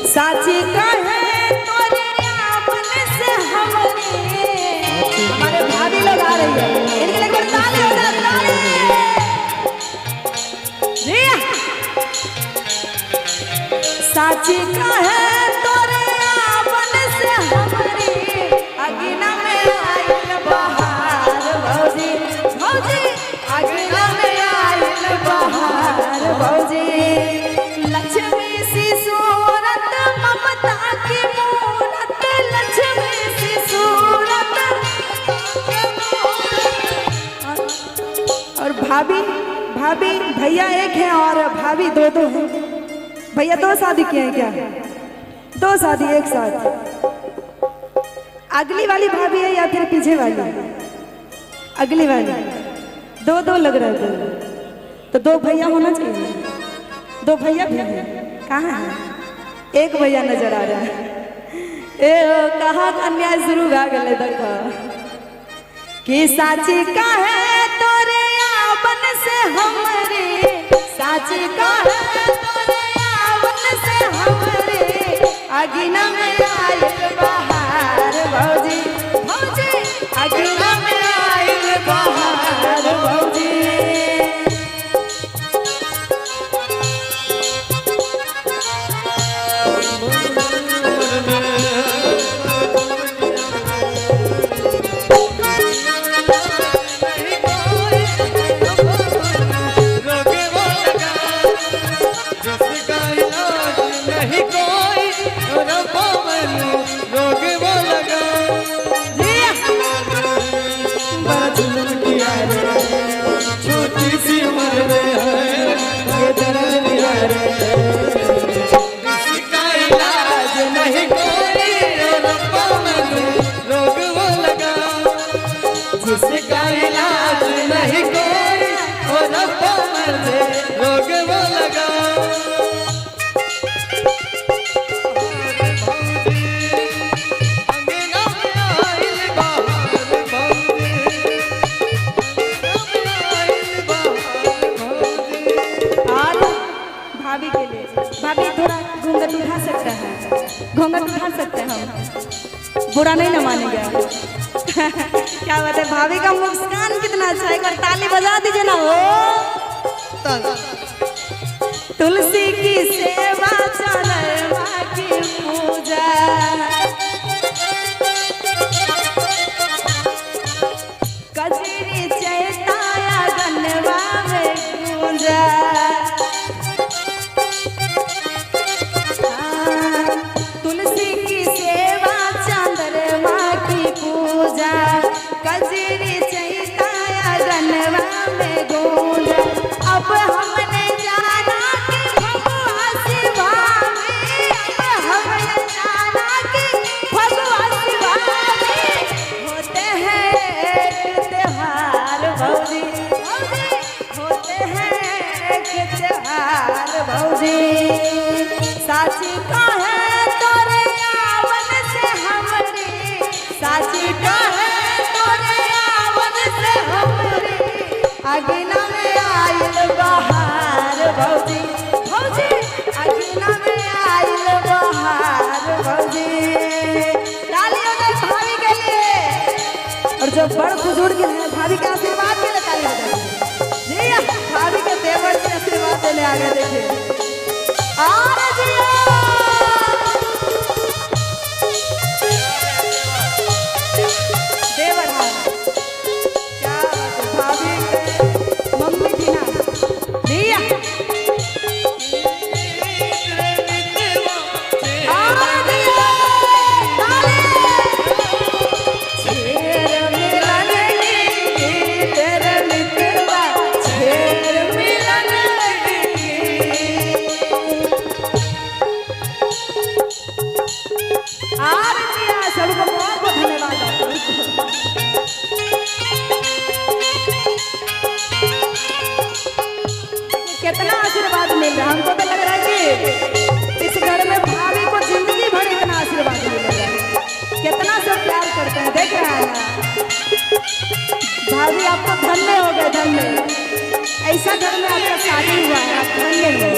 साची कहे तोरे आपन से हमारे भाभी लोग आ रही है, इनके लिए ताली हो जाए, ताली। साची कहे तोरे आपन से हमारी अगिना में आइल बहार भौजी, भौजी अगिना में आइल बहार भौजी। लक्ष्मी सी सूरत ममता की मूरत, लक्ष्मी सी सूरत। और भाभी भाभी भैया एक है और भाभी दो दो हैं। भैया दो शादी किए हैं क्या? दो शादी एक साथ। अगली वाली भाभी है या फिर पीछे वाली? अगली वाली। दो दो लग रहा है तो दो भैया होना चाहिए। दो भैया भी हैं, कहाँ है? एक भैया नजर आ रहा है। ए कहाँ अन्याय शुरू हो गए देखो कि साची कहे तोरे आपन से हमरे, साची कहे तोरे आपन से हमरे अगिना में आइल बहार भौजी, भौजी अगिना में आइल बहार भौजी। जिसका इलाज नहीं कोई और रब्बा मर्दे रोग वो लगा। भाभी के लिए, भाभी थोड़ा घूंघट उठा सकते हैं, घूंघट उठा सकते हैं हम, बुरा नहीं ना मानेंगे। क्या बात है, भाभी का मुस्कान कितना अच्छा है, एक बार ताली बजा दीजिए ना। हो तुलसी की सेवा चंद्रमा की पूजा, कजरी चैताया गनवा में पूजा। तुलसी की सेवा चंद्रमा की पूजा, कजरी चैताया गनवा में गूंजा। अब हमने जाना कि भगवा शिवा में, अब हमने जाना कि भगवा शिवा में होते हैं एक त्योहार भौजी, भौजी होते हैं एक त्योहार भौजी। साची कहे तोरे आपन से हमरी, साची कहे तोरे आपन से हमरी अगिना में आइल बहार भौजी, भौजी अगिना में आइल बहार भौजी। तालियों में भाभी के लिए, और जो बड़ बुजुर्ग हैं भाभी के आशीर्वाद के लिए ताली बजाइए। जी भाभी के देवर से आशीर्वाद देने आ गए। देखिए और देवर हाँ क्या भाभी के मम्मी थी ना दिया। सबको बहुत बहुत धन्यवाद। कितना आशीर्वाद मिल रहा है, हमको तो लग रहा है कि इस घर में भाभी को जिंदगी भर इतना आशीर्वाद मिलेगा। कितना सब प्यार करते हैं, देख रहे हैं भाभी आपको धन्य हो गए, धन्य। ऐसा घर में आपका शादी हुआ है, आप धन्य हो।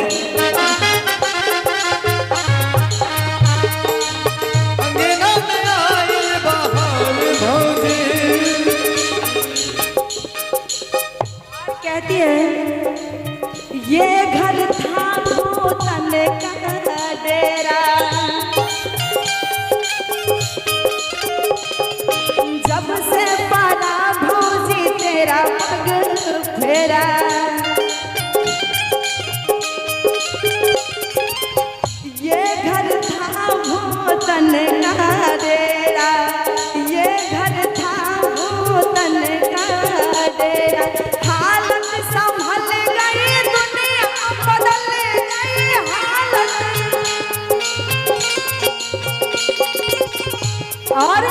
और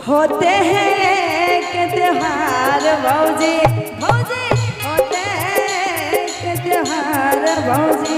होते हैं के त्योहार भौजी भौजी, होते हैं के त्योहार भौजी।